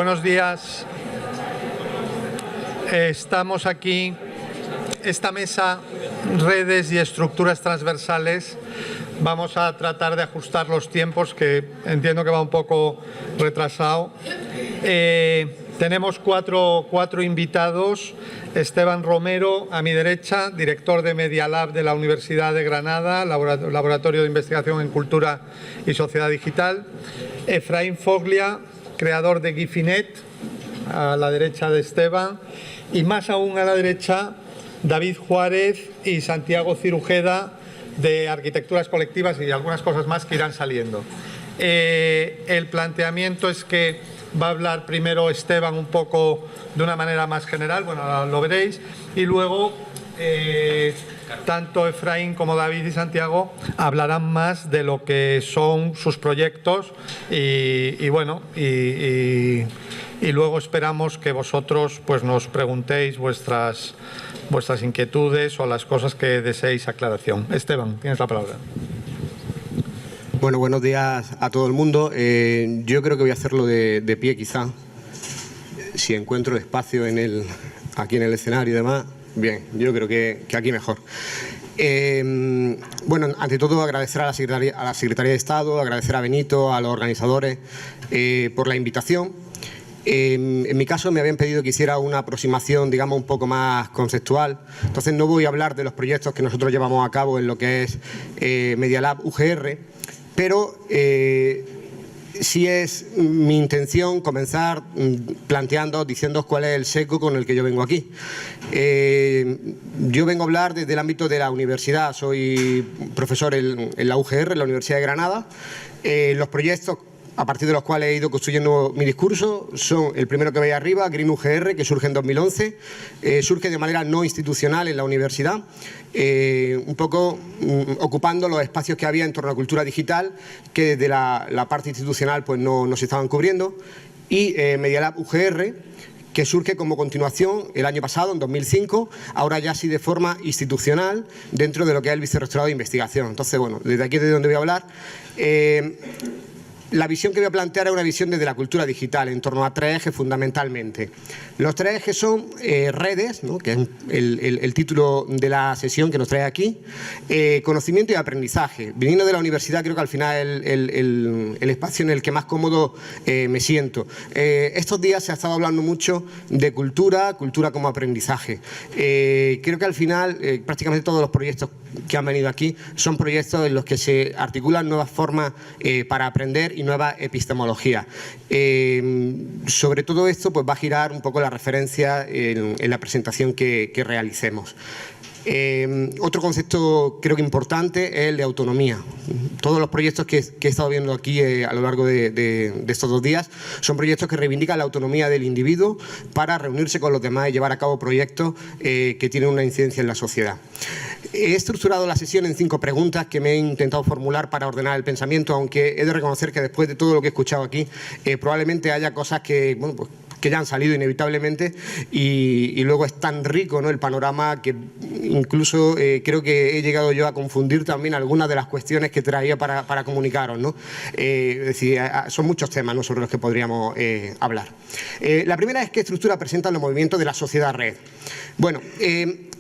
Buenos días. Estamos aquí, esta mesa, redes y estructuras transversales. Vamos a tratar de ajustar los tiempos, que entiendo que va un poco retrasado. Tenemos cuatro invitados. Esteban Romero, a mi derecha, director de Media Lab de la Universidad de Granada, Laboratorio de Investigación en Cultura y Sociedad Digital. Efraín Foglia, creador de Gifinet, a la derecha de Esteban. Y más aún a la derecha, David Juárez y Santiago Cirujeda, de Arquitecturas Colectivas y algunas cosas más que irán saliendo. El planteamiento es que va a hablar primero Esteban un poco de una manera más general, bueno, lo veréis, y luego tanto Efraín como David y Santiago hablarán más de lo que son sus proyectos y luego esperamos que vosotros pues nos preguntéis vuestras inquietudes o las cosas que deseéis aclaración. Esteban, tienes la palabra. Bueno, buenos días a todo el mundo. Yo creo que voy a hacerlo de pie, quizá, si encuentro espacio aquí en el escenario y demás. Bien, yo creo que aquí mejor. Bueno, ante todo agradecer a la Secretaría de Estado, agradecer a Benito, a los organizadores por la invitación. En mi caso me habían pedido que hiciera una aproximación, digamos, un poco más conceptual. Entonces no voy a hablar de los proyectos que nosotros llevamos a cabo en lo que es Media Lab UGR, pero sí es mi intención comenzar diciendo cuál es el sesgo con el que yo vengo aquí. Yo vengo a hablar desde el ámbito de la universidad, soy profesor en la UGR, en la Universidad de Granada. Los proyectos a partir de los cuales he ido construyendo mi discurso son el primero que veis arriba, Green UGR, que surge en 2011, surge de manera no institucional en la universidad, un poco ocupando los espacios que había en torno a la cultura digital, que desde la parte institucional pues no se estaban cubriendo, y Media Lab UGR, que surge como continuación el año pasado, en 2005, ahora ya sí de forma institucional, dentro de lo que es el Vicerrectorado de Investigación. Entonces, bueno, desde aquí es de donde voy a hablar. La visión que voy a plantear es una visión desde la cultura digital, en torno a tres ejes fundamentalmente. Los tres ejes son redes, ¿no?, que es el título de la sesión que nos trae aquí, conocimiento y aprendizaje. Viniendo de la universidad, creo que al final es el espacio en el que más cómodo me siento. Estos días se ha estado hablando mucho de cultura como aprendizaje. Creo que al final prácticamente todos los proyectos que han venido aquí son proyectos en los que se articulan nuevas formas para aprender y nueva epistemología. Sobre todo esto pues va a girar un poco la referencia en la presentación que realicemos. Otro concepto creo que importante es el de autonomía. Todos los proyectos que he estado viendo aquí a lo largo de estos 2 días son proyectos que reivindican la autonomía del individuo para reunirse con los demás y llevar a cabo proyectos que tienen una incidencia en la sociedad. He estructurado la sesión en 5 preguntas que me he intentado formular para ordenar el pensamiento, aunque he de reconocer que después de todo lo que he escuchado aquí probablemente haya cosas que, bueno, pues, que ya han salido inevitablemente y luego es tan rico, ¿no?, el panorama que incluso creo que he llegado yo a confundir también algunas de las cuestiones que traía para comunicaros, ¿no? Es decir, son muchos temas, ¿no?, sobre los que podríamos hablar. La primera es qué estructura presentan los movimientos de la sociedad red. Bueno,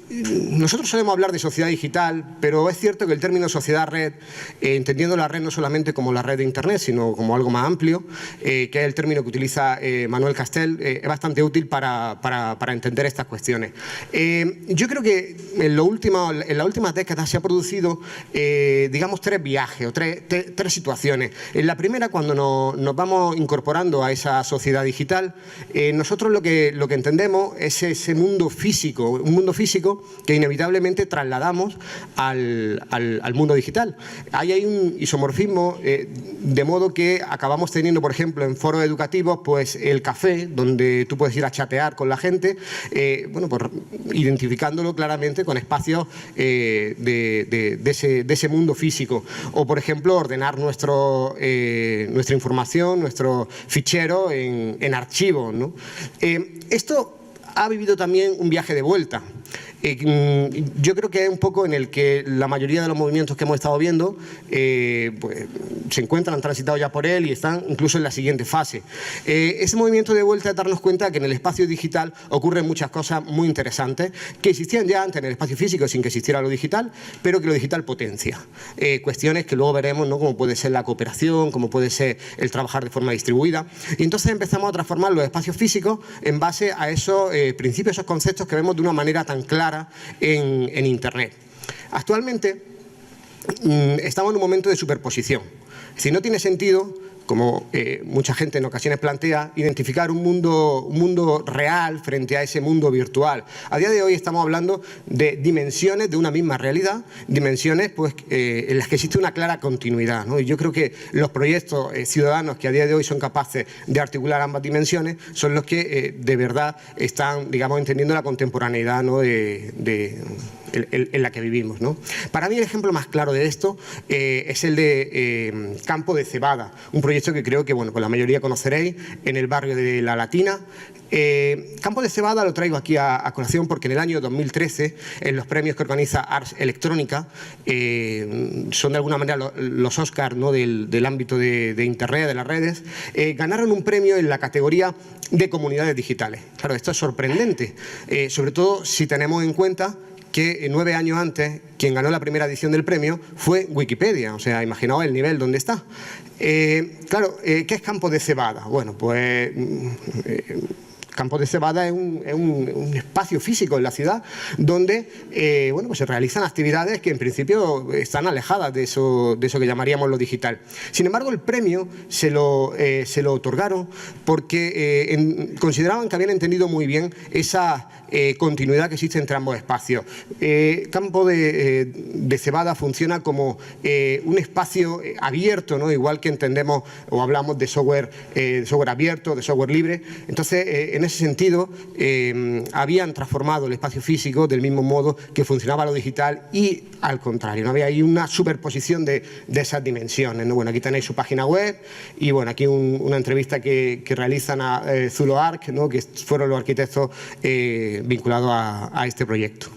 nosotros solemos hablar de sociedad digital, pero es cierto que el término sociedad-red, entendiendo la red no solamente como la red de Internet, sino como algo más amplio, que es el término que utiliza Manuel Castel, es bastante útil para entender estas cuestiones. Yo creo que en las últimas décadas se ha producido, digamos, 3 viajes o tres situaciones. En la primera, cuando nos vamos incorporando a esa sociedad digital, nosotros lo que entendemos es ese mundo físico, un mundo físico que inevitablemente trasladamos al mundo digital. Ahí hay un isomorfismo, de modo que acabamos teniendo, por ejemplo, en foros educativos, pues el café, donde tú puedes ir a chatear con la gente, bueno, pues identificándolo claramente con espacios de ese mundo físico. O, por ejemplo, ordenar nuestra información, nuestro fichero en archivos, ¿no? Esto ha vivido también un viaje de vuelta. Yo creo que es un poco en el que la mayoría de los movimientos que hemos estado viendo pues, se encuentran transitados ya por él y están incluso en la siguiente fase. Ese movimiento de vuelta es darnos cuenta que en el espacio digital ocurren muchas cosas muy interesantes que existían ya antes en el espacio físico sin que existiera lo digital, pero que lo digital potencia. Cuestiones que luego veremos, ¿no? Como puede ser la cooperación, como puede ser el trabajar de forma distribuida. Y entonces empezamos a transformar los espacios físicos en base a esos principios, esos conceptos que vemos de una manera tan clara en Internet. Actualmente estamos en un momento de superposición. Si no tiene sentido, como mucha gente en ocasiones plantea, identificar un mundo real frente a ese mundo virtual. A día de hoy estamos hablando de dimensiones de una misma realidad, dimensiones pues, en las que existe una clara continuidad, ¿no? Y yo creo que los proyectos ciudadanos que a día de hoy son capaces de articular ambas dimensiones son los que de verdad están, digamos, entendiendo la contemporaneidad, ¿no? En la que vivimos, ¿no? Para mí el ejemplo más claro de esto es el de Campo de Cebada, un proyecto que creo que bueno, pues la mayoría conoceréis, en el barrio de La Latina. Campo de Cebada lo traigo aquí a colación porque en el año 2013, en los premios que organiza Ars Electrónica, son de alguna manera los Oscars, ¿no? del ámbito de Internet, de las redes, ganaron un premio en la categoría de comunidades digitales. Claro, esto es sorprendente, sobre todo si tenemos en cuenta que 9 años antes, quien ganó la primera edición del premio fue Wikipedia. O sea, imaginaos el nivel donde está. Claro, ¿qué es Campo de Cebada? Bueno, pues Campo de Cebada es un espacio físico en la ciudad donde bueno, pues se realizan actividades que en principio están alejadas de eso que llamaríamos lo digital. Sin embargo, el premio se lo otorgaron porque consideraban que habían entendido muy bien esa continuidad que existe entre ambos espacios. Campo de Cebada funciona como un espacio abierto, ¿no? Igual que entendemos o hablamos de software abierto, de software libre. Entonces, en ese sentido, habían transformado el espacio físico del mismo modo que funcionaba lo digital y al contrario, ¿no? Había ahí una superposición de esas dimensiones, ¿no? Bueno, aquí tenéis su página web y bueno, aquí una entrevista que realizan a Zuloark, ¿no? Que fueron los arquitectos vinculados a este proyecto.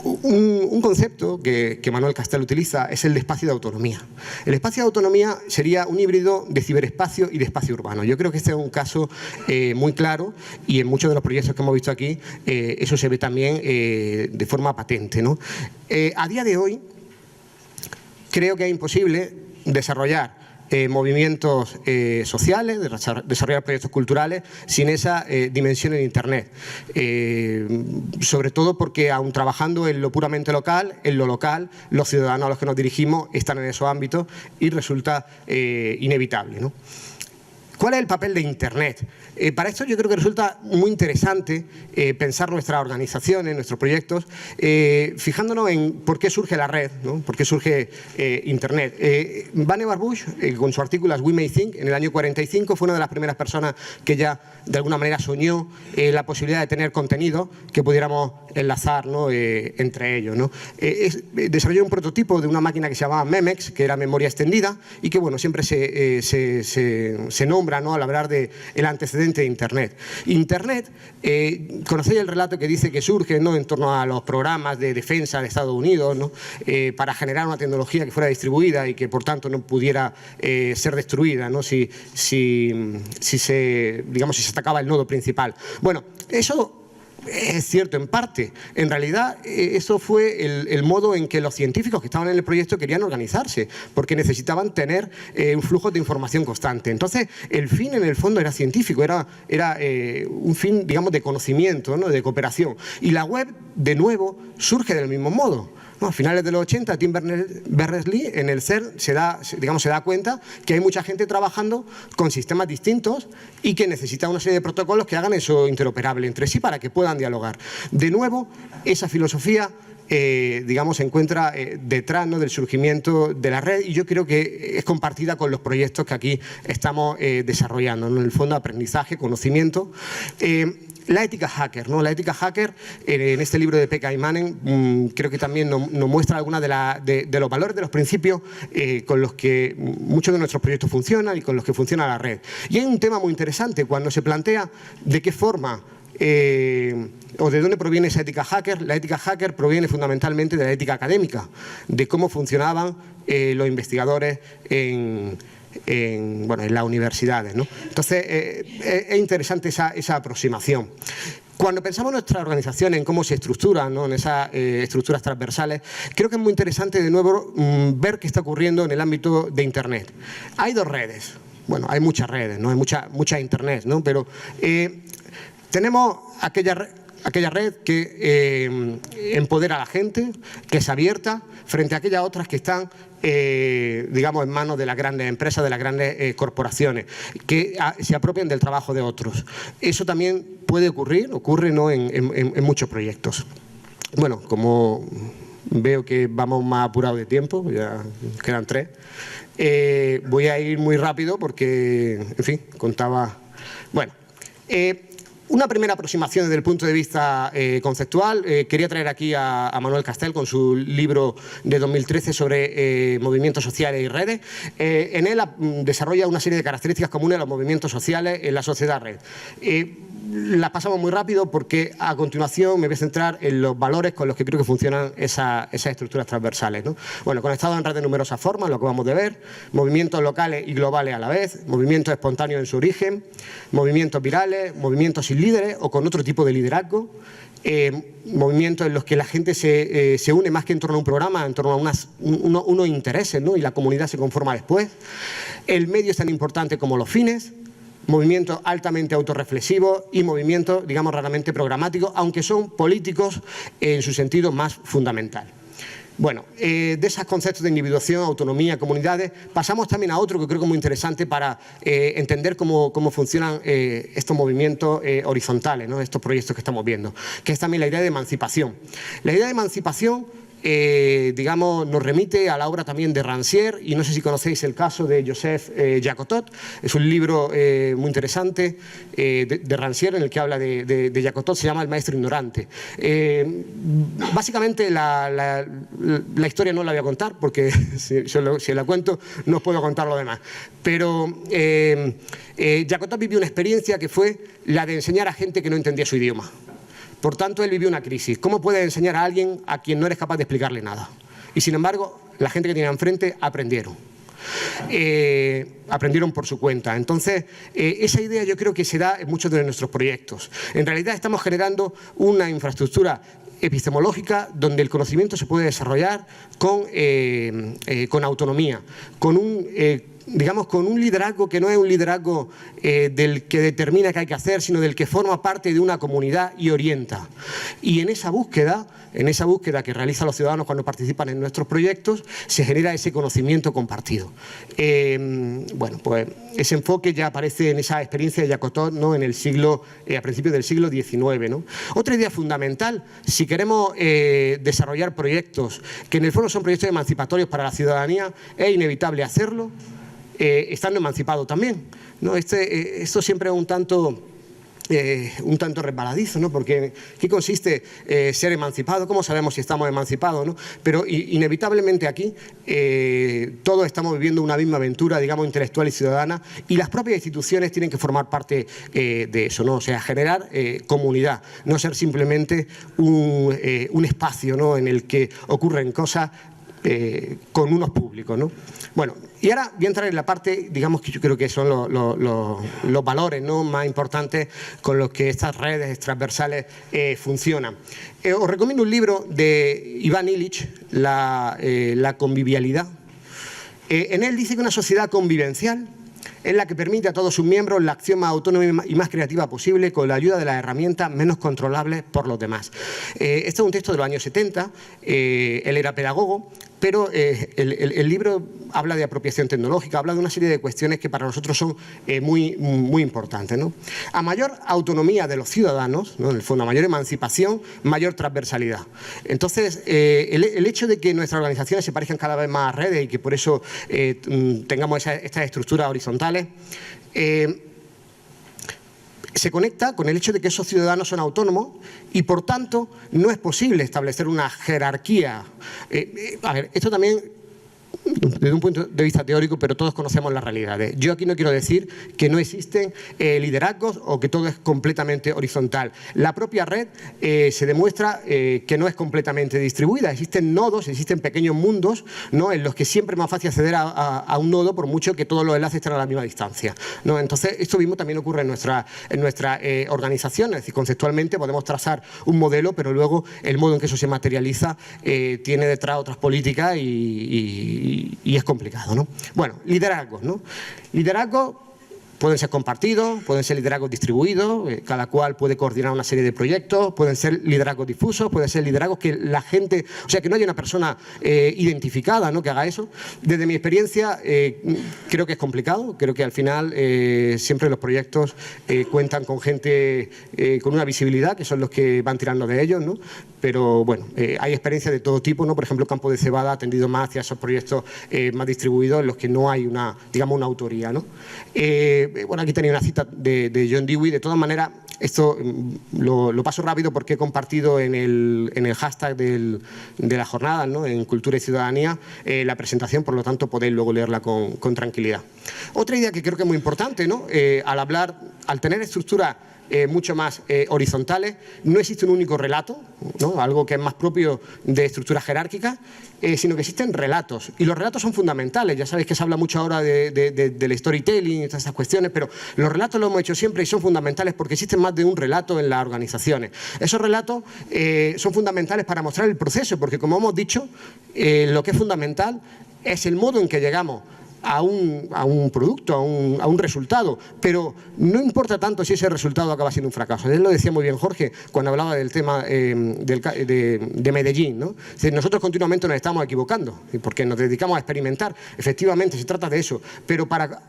Un concepto que Manuel Castel utiliza es el de espacio de autonomía. El espacio de autonomía sería un híbrido de ciberespacio y de espacio urbano. Yo creo que este es un caso muy claro y en muchos de los proyectos que hemos visto aquí eso se ve también de forma patente, ¿no? A día de hoy creo que es imposible desarrollar movimientos sociales, desarrollar proyectos culturales sin esa dimensión en Internet. Sobre todo porque aun trabajando en lo puramente local, los ciudadanos a los que nos dirigimos están en esos ámbitos y resulta inevitable, ¿no? ¿Cuál es el papel de Internet? Para esto yo creo que resulta muy interesante pensar nuestras organizaciones, nuestros proyectos, fijándonos en por qué surge la red, ¿no? Por qué surge Internet. Vannevar Bush, con su artículo As We May Think, en el año 45, fue una de las primeras personas que ya de alguna manera soñó la posibilidad de tener contenido que pudiéramos enlazar, ¿no? Entre ellos, ¿no? Desarrolló un prototipo de una máquina que se llamaba Memex, que era memoria extendida y que bueno, siempre se nombra, ¿no? Al hablar del antecedente de Internet. Internet, conocéis el relato que dice que surge, ¿no? En torno a los programas de defensa de Estados Unidos, ¿no? Para generar una tecnología que fuera distribuida y que por tanto no pudiera ser destruida, ¿no? Si se atacaba el nodo principal. Bueno, eso es cierto en parte. En realidad, eso fue el modo en que los científicos que estaban en el proyecto querían organizarse, porque necesitaban tener un flujo de información constante. Entonces, el fin en el fondo era científico, era un fin, digamos, de conocimiento, ¿no? De cooperación. Y la web, de nuevo, surge del mismo modo. No, a finales de los 80, Tim Berners-Lee en el CERN se da cuenta que hay mucha gente trabajando con sistemas distintos y que necesita una serie de protocolos que hagan eso interoperable entre sí para que puedan dialogar. De nuevo, esa filosofía se encuentra detrás, ¿no? Del surgimiento de la red y yo creo que es compartida con los proyectos que aquí estamos desarrollando, ¿no? En el fondo, aprendizaje, conocimiento. La ética hacker, ¿no? La ética hacker, en este libro de Pekka Immonen, creo que también nos muestra algunos de los valores, de los principios con los que muchos de nuestros proyectos funcionan y con los que funciona la red. Y hay un tema muy interesante cuando se plantea de qué forma ¿O de dónde proviene esa ética hacker? La ética hacker proviene fundamentalmente de la ética académica, de cómo funcionaban los investigadores en las universidades, ¿no? Entonces, es interesante esa aproximación. Cuando pensamos en nuestra organización, en cómo se estructuran, ¿no?, en esas estructuras transversales, creo que es muy interesante de nuevo ver qué está ocurriendo en el ámbito de Internet. Hay dos redes, bueno, hay muchas redes, ¿no?, hay mucha Internet, ¿no?, pero tenemos aquella red que empodera a la gente, que es abierta, frente a aquellas otras que están, digamos, en manos de las grandes empresas, de las grandes corporaciones, que se apropian del trabajo de otros. Eso también puede ocurre, ¿no?, en muchos proyectos. Bueno, como veo que vamos más apurados de tiempo, ya quedan 3, voy a ir muy rápido porque, en fin, contaba... Bueno, una primera aproximación desde el punto de vista conceptual. Quería traer aquí a Manuel Castel con su libro de 2013 sobre movimientos sociales y redes. En él desarrolla una serie de características comunes a los movimientos sociales en la sociedad red. Las pasamos muy rápido porque a continuación me voy a centrar en los valores con los que creo que funcionan esas estructuras transversales, ¿no? Bueno, conectados en red de numerosas formas, lo que acabamos de ver, movimientos locales y globales a la vez, movimientos espontáneos en su origen, movimientos virales, movimientos sin líderes o con otro tipo de liderazgo, movimientos en los que la gente se une más que en torno a un programa, en torno a unos intereses, ¿no?, y la comunidad se conforma después. El medio es tan importante como los fines. Movimientos altamente autorreflexivos y movimientos, digamos, raramente programáticos, aunque son políticos en su sentido más fundamental. Bueno, de esos conceptos de individuación, autonomía, comunidades, pasamos también a otro que creo que es muy interesante para entender cómo funcionan estos movimientos horizontales, ¿no?, estos proyectos que estamos viendo, que es también la idea de emancipación. La idea de emancipación, digamos, nos remite a la obra también de Rancière, y no sé si conocéis el caso de Joseph Jacotot. Es un libro muy interesante de Rancière en el que habla de Jacotot, se llama El maestro ignorante. Básicamente la historia no la voy a contar porque si la cuento no puedo contar lo demás, pero Jacotot vivió una experiencia que fue la de enseñar a gente que no entendía su idioma. Por tanto, él vivió una crisis. ¿Cómo puedes enseñar a alguien a quien no eres capaz de explicarle nada? Y sin embargo, la gente que tenía enfrente aprendieron. Aprendieron por su cuenta. Entonces, esa idea yo creo que se da en muchos de nuestros proyectos. En realidad estamos generando una infraestructura epistemológica donde el conocimiento se puede desarrollar con autonomía, con un liderazgo que no es un liderazgo del que determina qué hay que hacer, sino del que forma parte de una comunidad y orienta. Y en esa búsqueda que realizan los ciudadanos cuando participan en nuestros proyectos, se genera ese conocimiento compartido. Bueno, pues ese enfoque ya aparece en esa experiencia de Jacotot, ¿no?, en el siglo, a principios del siglo XIX, ¿no? Otra idea fundamental, si queremos desarrollar proyectos que en el fondo son proyectos emancipatorios para la ciudadanía, es inevitable hacerlo estando emancipado también, ¿no? Esto siempre es un tanto resbaladizo, ¿no? Porque ¿qué consiste ser emancipado? ¿Cómo sabemos si estamos emancipados, ¿no? Pero inevitablemente aquí todos estamos viviendo una misma aventura, digamos, intelectual y ciudadana, y las propias instituciones tienen que formar parte de eso, ¿no? O sea, generar comunidad, no ser simplemente un espacio, ¿no?, en el que ocurren cosas con unos públicos, ¿no? Bueno, y ahora voy a entrar en la parte, digamos, que yo creo que son los valores, ¿no?, más importantes con los que estas redes transversales funcionan. Os recomiendo un libro de Iván Illich, La convivialidad. En él dice que una sociedad convivencial es la que permite a todos sus miembros la acción más autónoma y más creativa posible con la ayuda de las herramientas menos controlables por los demás. Este es un texto de los años 70, él era pedagogo, pero el libro habla de apropiación tecnológica, habla de una serie de cuestiones que para nosotros son muy importantes, ¿no? A mayor autonomía de los ciudadanos, ¿no?, en el fondo, a mayor emancipación, mayor transversalidad. Entonces, el hecho de que nuestras organizaciones se parezcan cada vez más a redes y que por eso tengamos estas estructuras horizontales, se conecta con el hecho de que esos ciudadanos son autónomos y, por tanto, no es posible establecer una jerarquía. A ver, esto también desde un punto de vista teórico, pero todos conocemos las realidades. Yo aquí no quiero decir que no existen liderazgos o que todo es completamente horizontal. La propia red se demuestra que no es completamente distribuida. Existen nodos, existen pequeños mundos, ¿no?, en los que siempre es más fácil acceder a un nodo por mucho que todos los enlaces estén a la misma distancia, ¿no? Entonces, esto mismo también ocurre en nuestra organización. Es decir, conceptualmente podemos trazar un modelo, pero luego el modo en que eso se materializa tiene detrás otras políticas y es complicado, ¿no? Bueno, liderazgos, ¿no? Liderazgos pueden ser compartidos, pueden ser liderazgos distribuidos, cada cual puede coordinar una serie de proyectos, pueden ser liderazgos difusos, pueden ser liderazgos que la gente, o sea, que no haya una persona identificada, ¿no?, que haga eso. Desde mi experiencia, creo que es complicado, creo que al final siempre los proyectos cuentan con gente con una visibilidad, que son los que van tirando de ellos, ¿no? Pero bueno, hay experiencias de todo tipo, ¿no? Por ejemplo, Campo de Cebada ha tendido más hacia esos proyectos más distribuidos en los que no hay una, digamos, una autoría, ¿no? Bueno, aquí tenía una cita de John Dewey. De todas maneras, esto lo paso rápido porque he compartido en el hashtag de la jornada, ¿no?, en Cultura y Ciudadanía, la presentación, por lo tanto podéis luego leerla con tranquilidad. Otra idea que creo que es muy importante, ¿no?, al tener estructuras mucho más horizontales, no existe un único relato, ¿no?, algo que es más propio de estructuras jerárquicas, sino que existen relatos, y los relatos son fundamentales. Ya sabéis que se habla mucho ahora del storytelling y todas esas cuestiones, pero los relatos lo hemos hecho siempre y son fundamentales porque existen más de un relato en las organizaciones. Esos relatos son fundamentales para mostrar el proceso, porque como hemos dicho, lo que es fundamental es el modo en que llegamos a un producto, a un resultado, pero no importa tanto si ese resultado acaba siendo un fracaso. Él lo decía muy bien Jorge cuando hablaba del tema de Medellín, ¿no? Es decir, nosotros continuamente nos estamos equivocando porque nos dedicamos a experimentar. Efectivamente, se trata de eso, pero para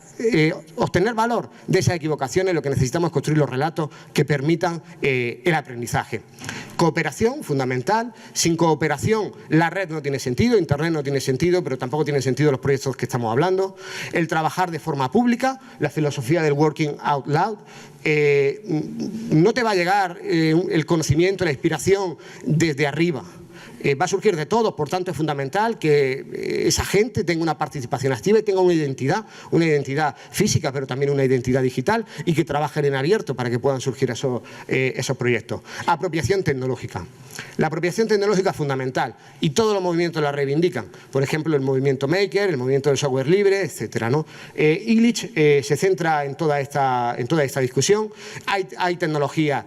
obtener valor de esas equivocaciones lo que necesitamos es construir los relatos que permitan el aprendizaje. Cooperación, fundamental. Sin cooperación la red no tiene sentido, Internet no tiene sentido, pero tampoco tienen sentido los proyectos que estamos hablando. El trabajar de forma pública, la filosofía del working out loud. No te va a llegar el conocimiento, la inspiración desde arriba. Va a surgir de todos, por tanto es fundamental que esa gente tenga una participación activa y tenga una identidad física, pero también una identidad digital, y que trabajen en abierto para que puedan surgir esos proyectos. Apropiación tecnológica. La apropiación tecnológica es fundamental y todos los movimientos la reivindican. Por ejemplo, el movimiento Maker, el movimiento del software libre, etcétera, ¿no? Illich se centra en toda esta discusión. Hay tecnología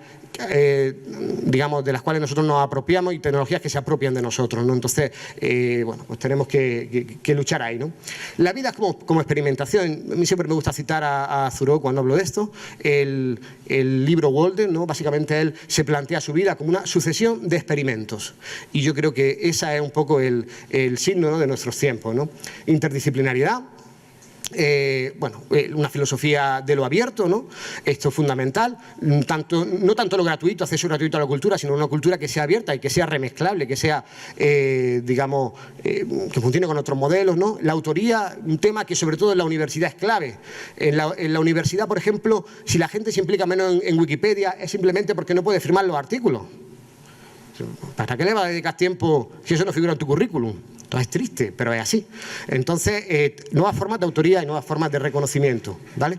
digamos, de las cuales nosotros nos apropiamos y tecnologías que se apropian de nosotros, ¿no? Entonces, bueno, pues tenemos que luchar ahí, ¿no? La vida es como experimentación. A mí siempre me gusta citar a Thoreau cuando hablo de esto. El libro Walden, ¿no? Básicamente él se plantea su vida como una sucesión de experimentos. Y yo creo que esa es un poco el signo, ¿no?, de nuestros tiempos, ¿no? Interdisciplinariedad. Bueno, una filosofía de lo abierto, ¿no? Esto es fundamental, no tanto lo gratuito, acceso gratuito a la cultura, sino una cultura que sea abierta y que sea remezclable, que sea, digamos, que funcione con otros modelos, ¿no? La autoría, un tema que sobre todo en la universidad es clave. En la universidad, por ejemplo, si la gente se implica menos en Wikipedia, es simplemente porque no puede firmar los artículos. ¿Para qué le vas a dedicar tiempo si eso no figura en tu currículum? Entonces es triste, pero es así. Entonces, nuevas formas de autoría y nuevas formas de reconocimiento, ¿vale?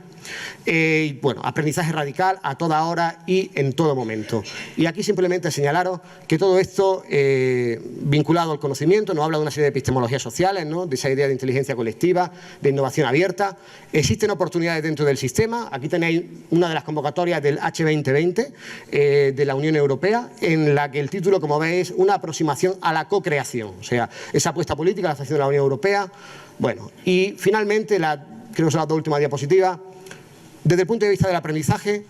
Bueno, aprendizaje radical a toda hora y en todo momento. Y aquí simplemente señalaros que todo esto vinculado al conocimiento nos habla de una serie de epistemologías sociales, ¿no?, de esa idea de inteligencia colectiva, de innovación abierta. Existen oportunidades dentro del sistema. Aquí tenéis una de las convocatorias del H2020 de la Unión Europea, en la que el título, como veis, es una aproximación a la co-creación. O sea, esa apuesta política la está haciendo la Unión Europea. Bueno, y finalmente, creo que son las dos últimas diapositivas. Desde el punto de vista del aprendizaje,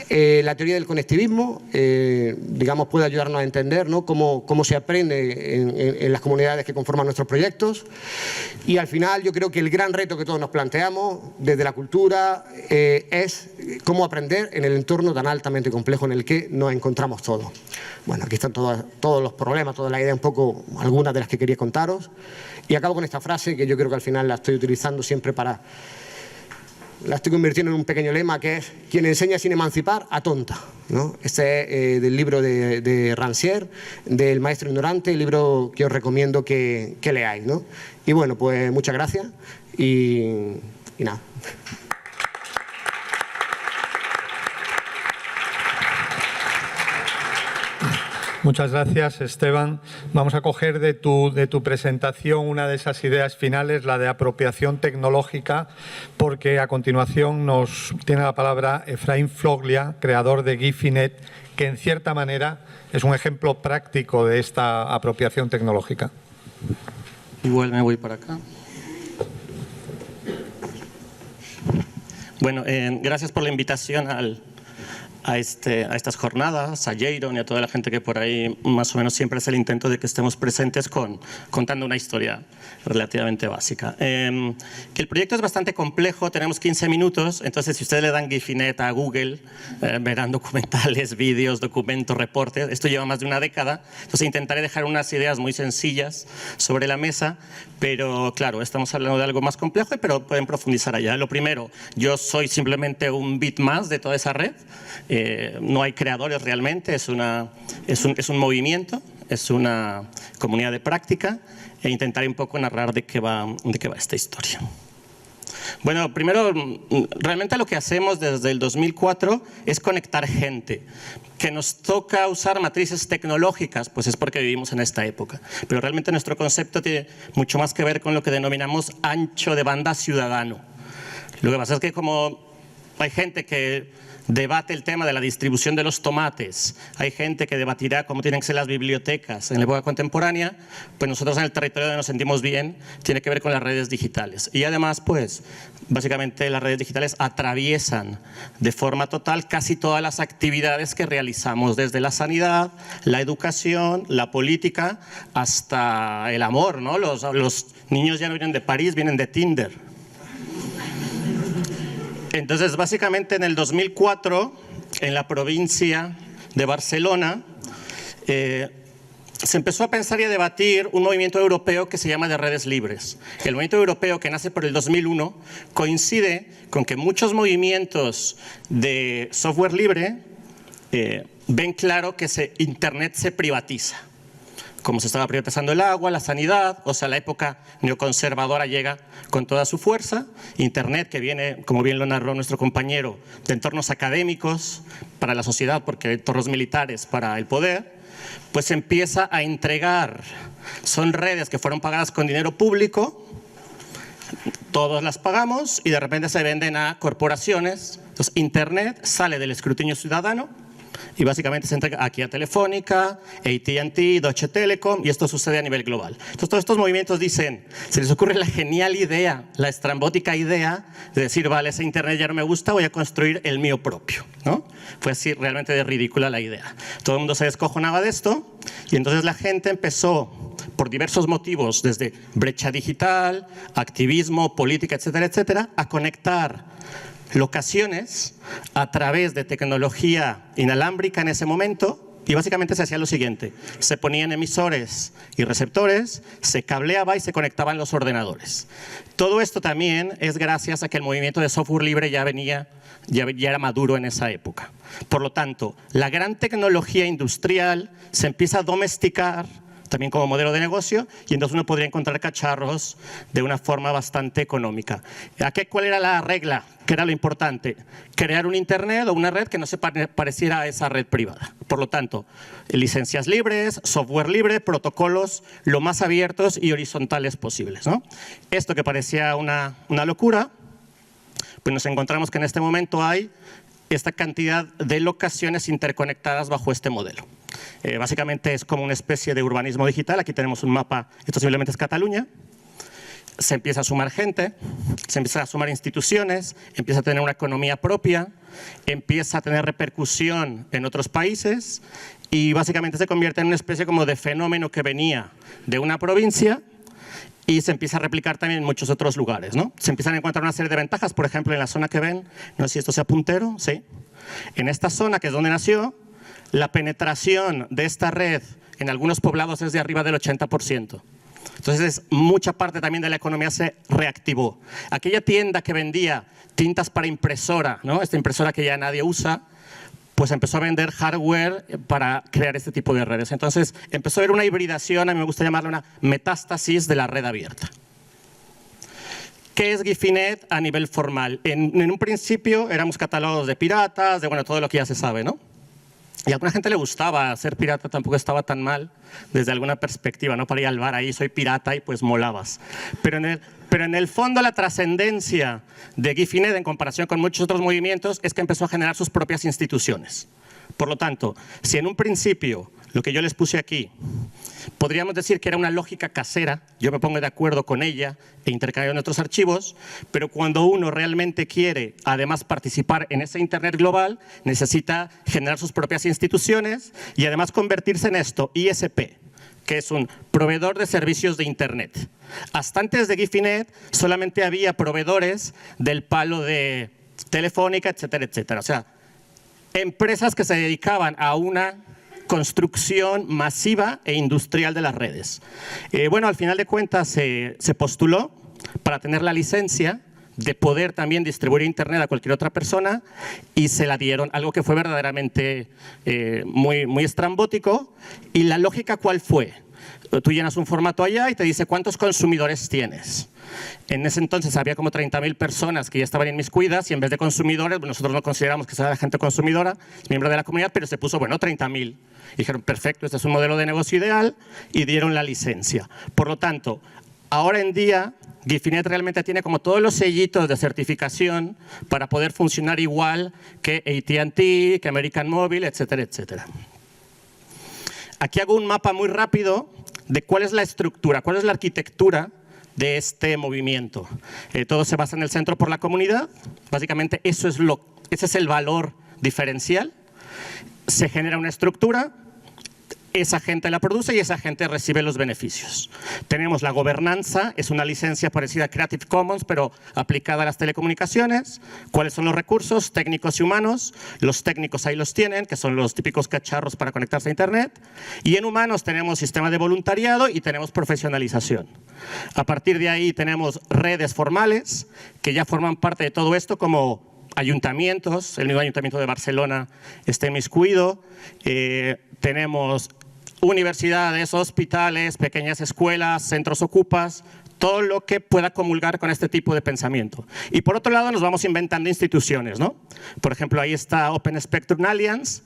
la teoría del conectivismo, digamos, puede ayudarnos a entender, ¿no?, cómo se aprende en las comunidades que conforman nuestros proyectos. Y al final yo creo que el gran reto que todos nos planteamos desde la cultura es cómo aprender en el entorno tan altamente complejo en el que nos encontramos todos. Bueno, aquí están todos los problemas, toda la idea, un poco algunas de las que quería contaros. Y acabo con esta frase que yo creo que al final la estoy utilizando siempre para la estoy convirtiendo en un pequeño lema que es: quien enseña sin emancipar, atonta, ¿no? Este es del libro de Rancière, del Maestro Ignorante, el libro que os recomiendo que leáis, ¿no? Y bueno, pues muchas gracias y nada. Muchas gracias, Esteban. Vamos a coger de tu presentación una de esas ideas finales, la de apropiación tecnológica, porque a continuación nos tiene la palabra Efraín Floglia, creador de Gifinet, que en cierta manera es un ejemplo práctico de esta apropiación tecnológica. Igual me voy para acá. Bueno, gracias por la invitación a estas jornadas, a Jairon y a toda la gente que por ahí más o menos siempre hace el intento de que estemos presentes contando una historia relativamente básica. Que el proyecto es bastante complejo, tenemos 15 minutos, entonces si ustedes le dan Gifinet a Google, verán documentales, vídeos, documentos, reportes. Esto lleva más de una década, entonces intentaré dejar unas ideas muy sencillas sobre la mesa, pero claro, estamos hablando de algo más complejo, pero pueden profundizar allá. Lo primero, yo soy simplemente un bit más de toda esa red. No hay creadores realmente, es un movimiento, es una comunidad de práctica, e intentaré un poco narrar de qué va esta historia. Bueno, primero, realmente lo que hacemos desde el 2004 es conectar gente. Que nos toca usar matrices tecnológicas, pues es porque vivimos en esta época. Pero realmente nuestro concepto tiene mucho más que ver con lo que denominamos ancho de banda ciudadano. Lo que pasa es que como hay gente que debate el tema de la distribución de los tomates, hay gente que debatirá cómo tienen que ser las bibliotecas en la época contemporánea, pues nosotros en el territorio donde nos sentimos bien tiene que ver con las redes digitales. Y además, pues, básicamente las redes digitales atraviesan de forma total casi todas las actividades que realizamos, desde la sanidad, la educación, la política, hasta el amor, ¿no? Los niños ya no vienen de París, vienen de Tinder. Entonces, básicamente en el 2004, en la provincia de Barcelona, se empezó a pensar y a debatir un movimiento europeo que se llama de redes libres. El movimiento europeo, que nace por el 2001, coincide con que muchos movimientos de software libre ven claro que Internet se privatiza. Como se estaba privatizando el agua, la sanidad, o sea, la época neoconservadora llega con toda su fuerza. Internet, que viene, como bien lo narró nuestro compañero, de entornos académicos para la sociedad, porque entornos militares para el poder, pues empieza a entregar. Son redes que fueron pagadas con dinero público, todos las pagamos y de repente se venden a corporaciones. Entonces, Internet sale del escrutinio ciudadano y básicamente se entrega aquí a Telefónica, AT&T, Deutsche Telekom, y esto sucede a nivel global. Entonces, todos estos movimientos dicen, se les ocurre la genial idea, la estrambótica idea de decir, vale, ese Internet ya no me gusta, voy a construir el mío propio, ¿no? Fue así realmente de ridícula la idea. Todo el mundo se descojonaba de esto y entonces la gente empezó, por diversos motivos, desde brecha digital, activismo, política, etcétera, etcétera, a conectar locaciones a través de tecnología inalámbrica en ese momento, y básicamente se hacía lo siguiente: se ponían emisores y receptores, se cableaba y se conectaban los ordenadores. Todo esto también es gracias a que el movimiento de software libre ya era maduro en esa época. Por lo tanto, la gran tecnología industrial se empieza a domesticar también como modelo de negocio, y entonces uno podría encontrar cacharros de una forma bastante económica. ¿Cuál era la regla? ¿Qué era lo importante? Crear un Internet o una red que no se pareciera a esa red privada. Por lo tanto, licencias libres, software libre, protocolos lo más abiertos y horizontales posibles, ¿no? Esto que parecía una locura, pues nos encontramos que en este momento hay esta cantidad de locaciones interconectadas bajo este modelo. Básicamente es como una especie de urbanismo digital. Aquí tenemos un mapa, esto simplemente es Cataluña. Se empieza a sumar gente, se empieza a sumar instituciones, empieza a tener una economía propia, empieza a tener repercusión en otros países y básicamente se convierte en una especie como de fenómeno que venía de una provincia y se empieza a replicar también en muchos otros lugares, ¿no? Se empiezan a encontrar una serie de ventajas, por ejemplo, en la zona que ven, no sé si esto sea puntero, ¿sí? En esta zona, que es donde nació, la penetración de esta red en algunos poblados es de arriba del 80%. Entonces, mucha parte también de la economía se reactivó. Aquella tienda que vendía tintas para impresora, ¿no? Esta impresora que ya nadie usa, pues empezó a vender hardware para crear este tipo de redes. Entonces, empezó a haber una hibridación, a mí me gusta llamarla una metástasis de la red abierta. ¿Qué es Gifinet a nivel formal? En un principio éramos catálogos de piratas, de bueno, todo lo que ya se sabe, ¿no? Y a alguna gente le gustaba ser pirata, tampoco estaba tan mal desde alguna perspectiva, ¿no? Para ir al bar ahí, soy pirata y pues molabas. Pero en el fondo la trascendencia de Gifinet en comparación con muchos otros movimientos es que empezó a generar sus propias instituciones. Por lo tanto, si en un principio lo que yo les puse aquí, podríamos decir que era una lógica casera, yo me pongo de acuerdo con ella e intercambio en otros archivos, pero cuando uno realmente quiere además participar en ese Internet global, necesita generar sus propias instituciones y además convertirse en esto, ISP, que es un proveedor de servicios de Internet. Hasta antes de Gifinet solamente había proveedores del palo de Telefónica, etcétera, etcétera. O sea, empresas que se dedicaban a una construcción masiva e industrial de las redes. Bueno, al final de cuentas se postuló para tener la licencia de poder también distribuir Internet a cualquier otra persona y se la dieron, algo que fue verdaderamente muy estrambótico. ¿Y la lógica cuál fue? Tú llenas un formato allá y te dice cuántos consumidores tienes. En ese entonces había como 30.000 personas que ya estaban inmiscuidas y en vez de consumidores, nosotros no consideramos que sea la gente consumidora, miembro de la comunidad, pero se puso, bueno, 30.000. Dijeron, perfecto, este es un modelo de negocio ideal y dieron la licencia. Por lo tanto, ahora en día, Gifinet realmente tiene como todos los sellitos de certificación para poder funcionar igual que AT&T, que American Mobile, etcétera, etcétera. Aquí hago un mapa muy rápido de cuál es la estructura, cuál es la arquitectura de este movimiento. Todo se basa en el centro por la comunidad. Básicamente ese es el valor diferencial. Se genera una estructura, esa gente la produce y esa gente recibe los beneficios. Tenemos la gobernanza, es una licencia parecida a Creative Commons, pero aplicada a las telecomunicaciones. ¿Cuáles son los recursos técnicos y humanos? Los técnicos ahí los tienen, que son los típicos cacharros para conectarse a Internet. Y en humanos tenemos sistema de voluntariado y tenemos profesionalización. A partir de ahí tenemos redes formales, que ya forman parte de todo esto, como ayuntamientos, el mismo Ayuntamiento de Barcelona está inmiscuido. Tenemos universidades, hospitales, pequeñas escuelas, centros ocupas, todo lo que pueda comulgar con este tipo de pensamiento. Y por otro lado nos vamos inventando instituciones, ¿no? Por ejemplo, ahí está Open Spectrum Alliance,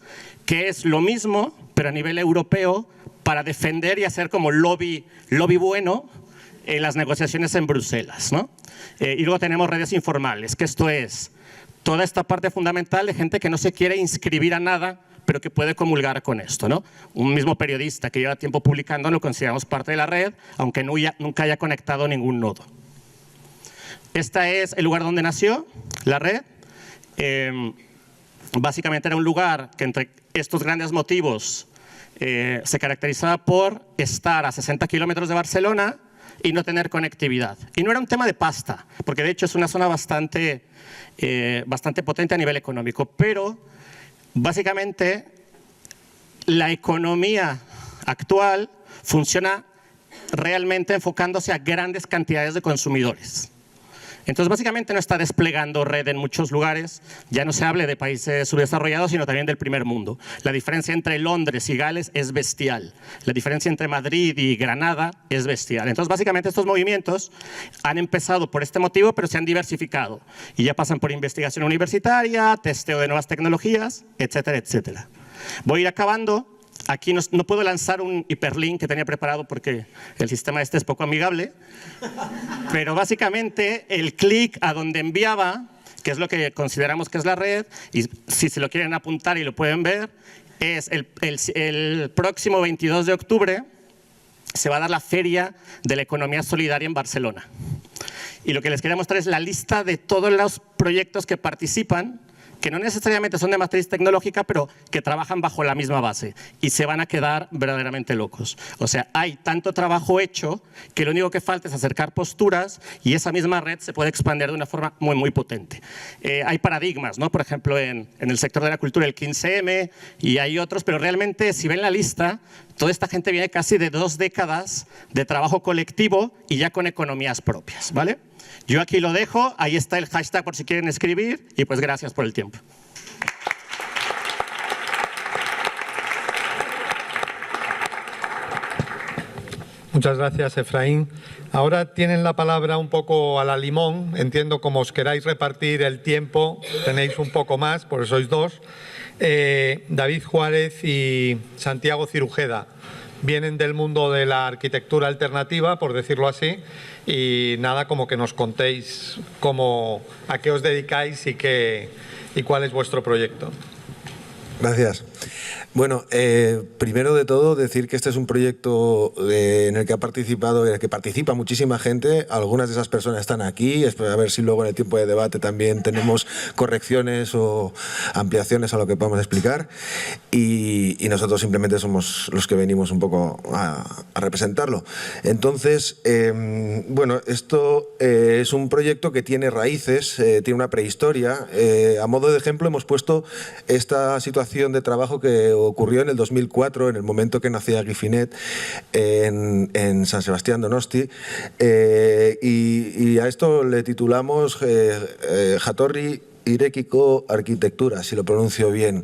que es lo mismo, pero a nivel europeo, para defender y hacer como lobby bueno en las negociaciones en Bruselas, ¿no? Y luego tenemos redes informales, que esto es toda esta parte fundamental de gente que no se quiere inscribir a nada, pero que puede comulgar con esto, ¿no? Un mismo periodista que lleva tiempo publicando lo consideramos parte de la red, aunque nunca haya conectado ningún nodo. Este es el lugar donde nació la red. Básicamente era un lugar que entre estos grandes motivos se caracterizaba por estar a 60 kilómetros de Barcelona y no tener conectividad. Y no era un tema de pasta, porque de hecho es una zona bastante potente a nivel económico, pero básicamente la economía actual funciona realmente enfocándose a grandes cantidades de consumidores. Entonces, básicamente no está desplegando red en muchos lugares. Ya no se hable de países subdesarrollados, sino también del primer mundo. La diferencia entre Londres y Gales es bestial. La diferencia entre Madrid y Granada es bestial. Entonces, básicamente estos movimientos han empezado por este motivo, pero se han diversificado. Y ya pasan por investigación universitaria, testeo de nuevas tecnologías, etcétera, etcétera. Voy a ir acabando. Aquí no puedo lanzar un hiperlink que tenía preparado porque el sistema este es poco amigable, pero básicamente el clic a donde enviaba, que es lo que consideramos que es la red, y si se lo quieren apuntar y lo pueden ver, es el próximo 22 de octubre se va a dar la Feria de la Economía Solidaria en Barcelona. Y lo que les quería mostrar es la lista de todos los proyectos que participan que no necesariamente son de matriz tecnológica, pero que trabajan bajo la misma base y se van a quedar verdaderamente locos. O sea, hay tanto trabajo hecho que lo único que falta es acercar posturas y esa misma red se puede expandir de una forma muy, muy potente. Hay paradigmas, ¿no? Por ejemplo, en el sector de la cultura, el 15M, y hay otros, pero realmente, si ven la lista, toda esta gente viene casi de 2 décadas de trabajo colectivo y ya con economías propias, ¿vale? Yo aquí lo dejo, ahí está el hashtag por si quieren escribir y pues gracias por el tiempo. Muchas gracias, Efraín. Ahora tienen la palabra un poco a la limón. Entiendo como os queráis repartir el tiempo, tenéis un poco más, porque sois 2. David Juárez y Santiago Cirujeda vienen del mundo de la arquitectura alternativa, por decirlo así, y nada, como que nos contéis a qué os dedicáis y cuál es vuestro proyecto. Gracias. Bueno, primero de todo decir que este es un proyecto en el que ha participado, en el que participa muchísima gente. Algunas de esas personas están aquí. Espero a ver si luego en el tiempo de debate también tenemos correcciones o ampliaciones a lo que podamos explicar. Y nosotros simplemente somos los que venimos un poco a representarlo. Entonces, bueno, esto es un proyecto que tiene raíces, tiene una prehistoria. A modo de ejemplo hemos puesto esta situación de trabajo que ocurrió en el 2004, en el momento que nacía Gifinet en San Sebastián Donosti, y a esto le titulamos Jatorri Irekiko Arquitectura, si lo pronuncio bien.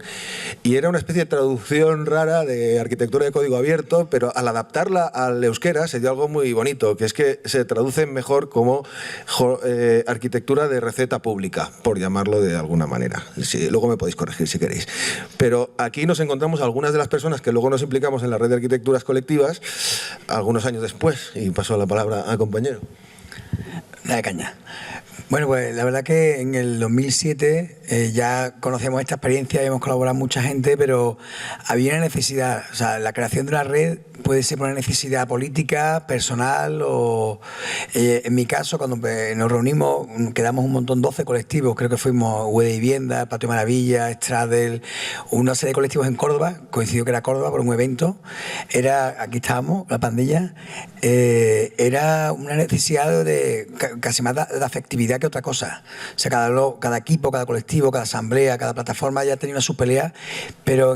Y era una especie de traducción rara de arquitectura de código abierto, pero al adaptarla al euskera se dio algo muy bonito, que es que se traduce mejor como arquitectura de receta pública, por llamarlo de alguna manera. Sí, luego me podéis corregir si queréis. Pero aquí nos encontramos algunas de las personas que luego nos implicamos en la red de arquitecturas colectivas, algunos años después, y paso la palabra al compañero. Dale caña. Bueno, pues la verdad que en el 2007 ya conocíamos esta experiencia y hemos colaborado mucha gente, pero había una necesidad. O sea, la creación de una red puede ser por una necesidad política, personal o... en mi caso, cuando nos reunimos, quedamos un montón, 12 colectivos, creo que fuimos UE de Vivienda, Patio Maravilla, Stradel, una serie de colectivos en Córdoba, coincidió que era Córdoba por un evento. Aquí estábamos, la pandilla. Era una necesidad de casi más de afectividad que otra cosa. O sea, cada equipo, cada colectivo, cada asamblea, cada plataforma ya tenía su pelea, pero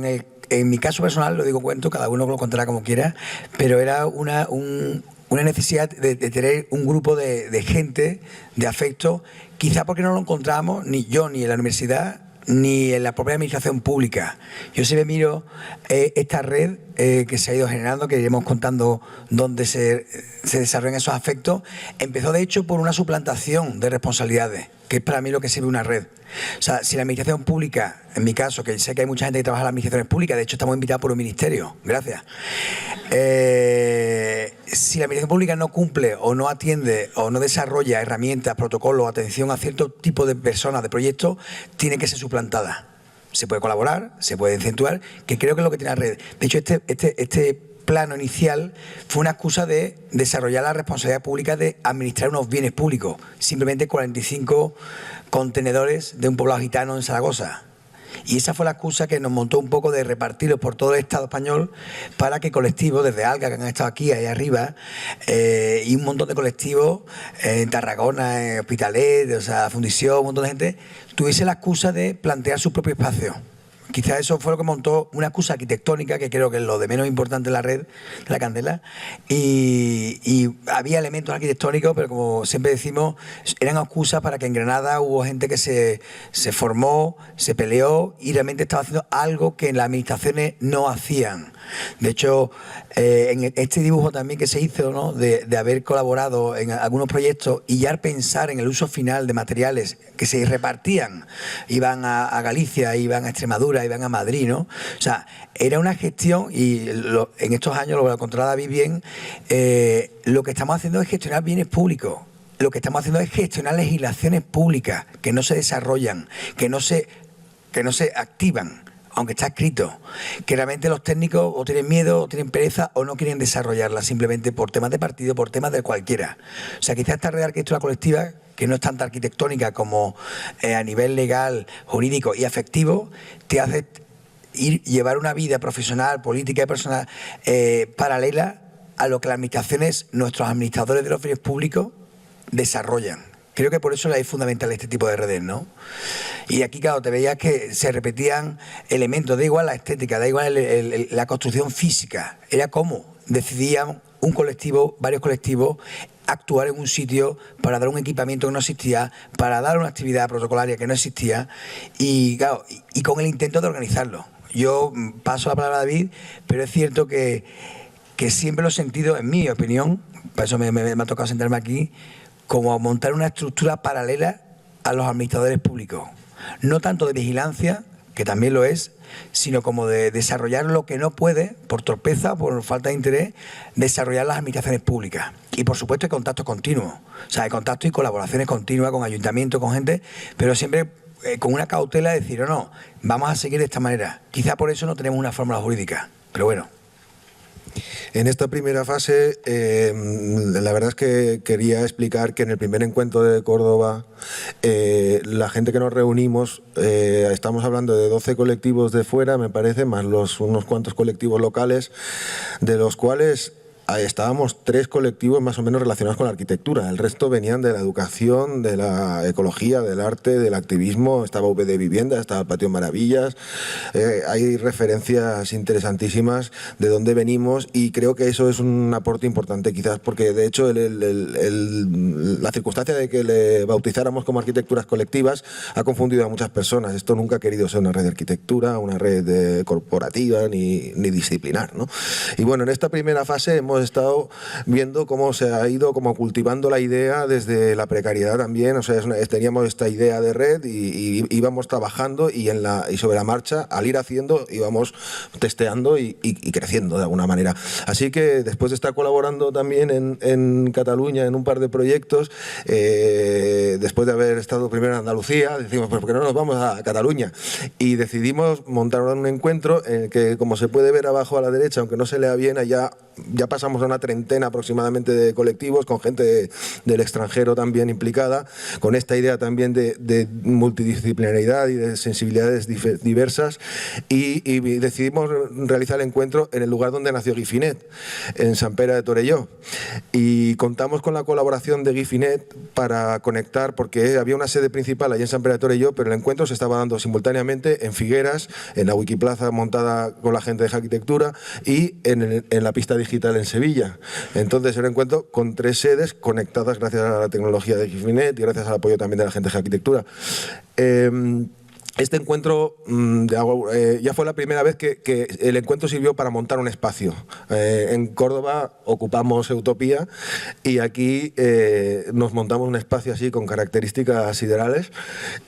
en mi caso personal, lo digo cuento, cada uno lo contará como quiera, pero era una necesidad de tener un grupo de gente, de afecto, quizá porque no lo encontramos ni yo ni en la universidad ni en la propia administración pública. Yo siempre miro esta red que se ha ido generando, que iremos contando dónde se desarrollan esos afectos. Empezó de hecho por una suplantación de responsabilidades, que es para mí lo que sirve una red. O sea, si la administración pública, en mi caso, que sé que hay mucha gente que trabaja en las administraciones públicas, de hecho estamos invitados por un ministerio, gracias. Si la administración pública no cumple o no atiende o no desarrolla herramientas, protocolos, atención a cierto tipo de personas, de proyectos, tiene que ser suplantada. Se puede colaborar, se puede incentivar, que creo que es lo que tiene la red. De hecho, este plano inicial fue una excusa de desarrollar la responsabilidad pública de administrar unos bienes públicos. Simplemente 45 contenedores de un poblado gitano en Zaragoza. Y esa fue la excusa que nos montó un poco de repartirlos por todo el Estado español para que colectivos, desde Alga, que han estado aquí, ahí arriba, y un montón de colectivos en Tarragona, en Hospitalet, o sea, Fundición, un montón de gente, tuviese la excusa de plantear su propio espacio. Quizás eso fue lo que montó una excusa arquitectónica, que creo que es lo de menos importante en la red de la Candela, y había elementos arquitectónicos, pero como siempre decimos, eran excusas para que en Granada hubo gente que se formó, se peleó y realmente estaba haciendo algo que en las administraciones no hacían. De hecho, en este dibujo también que se hizo, ¿no?, de haber colaborado en algunos proyectos y ya pensar en el uso final de materiales que se repartían, iban a Galicia, iban a Extremadura, iban a Madrid, ¿no? O sea, era una gestión y en estos años, lo voy a controlar David bien, lo que estamos haciendo es gestionar bienes públicos. Lo que estamos haciendo es gestionar legislaciones públicas que no se desarrollan, que no se activan, aunque está escrito, que realmente los técnicos o tienen miedo, o tienen pereza, o no quieren desarrollarla simplemente por temas de partido, por temas de cualquiera. O sea, quizás esta red de arquitectura colectiva, que no es tanto arquitectónica como a nivel legal, jurídico y afectivo, te hace llevar una vida profesional, política y personal paralela a lo que las administraciones, nuestros administradores de los bienes públicos desarrollan. Creo que por eso es fundamental este tipo de redes, ¿no? Y aquí, claro, te veías que se repetían elementos, da igual la estética, da igual la construcción física, era cómo decidían un colectivo, varios colectivos, actuar en un sitio para dar un equipamiento que no existía, para dar una actividad protocolaria que no existía y, claro, y con el intento de organizarlo. Yo paso la palabra a David, pero es cierto que siempre lo he sentido, en mi opinión, por eso me ha tocado sentarme aquí, como montar una estructura paralela a los administradores públicos. No tanto de vigilancia, que también lo es, sino como de desarrollar lo que no puede, por torpeza, por falta de interés, desarrollar las administraciones públicas. Y por supuesto hay contactos continuos, o sea, hay contactos y colaboraciones continuas con ayuntamientos, con gente, pero siempre con una cautela de decir, no, vamos a seguir de esta manera. Quizá por eso no tenemos una fórmula jurídica, pero bueno. En esta primera fase, la verdad es que quería explicar que en el primer encuentro de Córdoba, la gente que nos reunimos, estamos hablando de 12 colectivos de fuera, me parece, más unos cuantos colectivos locales, de los cuales estábamos 3 colectivos más o menos relacionados con la arquitectura. El resto venían de la educación, de la ecología, del arte, del activismo. Estaba V de Vivienda, estaba el Patio Maravillas. Hay referencias interesantísimas de dónde venimos y creo que eso es un aporte importante quizás porque de hecho la circunstancia de que le bautizáramos como arquitecturas colectivas ha confundido a muchas personas. Esto nunca ha querido ser una red de arquitectura, una red corporativa ni disciplinar, ¿no? Y bueno, en esta primera fase hemos estado viendo cómo se ha ido como cultivando la idea desde la precariedad también, o sea, teníamos esta idea de red y íbamos trabajando y sobre la marcha, al ir haciendo, íbamos testeando y creciendo de alguna manera. Así que después de estar colaborando también en Cataluña en un par de proyectos, después de haber estado primero en Andalucía, decimos, pues ¿por qué no nos vamos a Cataluña? Y decidimos montar un encuentro en el que, como se puede ver abajo a la derecha, aunque no se lea bien, allá ya pasamos a una treintena aproximadamente de colectivos, con gente del extranjero también implicada, con esta idea también de multidisciplinaridad y de sensibilidades diversas, y decidimos realizar el encuentro en el lugar donde nació Guifinet, en Sant Pere de Torelló, y contamos con la colaboración de Guifinet para conectar, porque había una sede principal allí en Sant Pere de Torelló, pero el encuentro se estaba dando simultáneamente en Figueras, en la Wikiplaza montada con la gente de arquitectura y en la pista digital en Sevilla. Entonces era un encuentro con 3 sedes conectadas gracias a la tecnología de Guifinet y gracias al apoyo también de la gente de arquitectura. Este encuentro ya fue la primera vez que el encuentro sirvió para montar un espacio. En Córdoba ocupamos Utopía y aquí nos montamos un espacio así con características siderales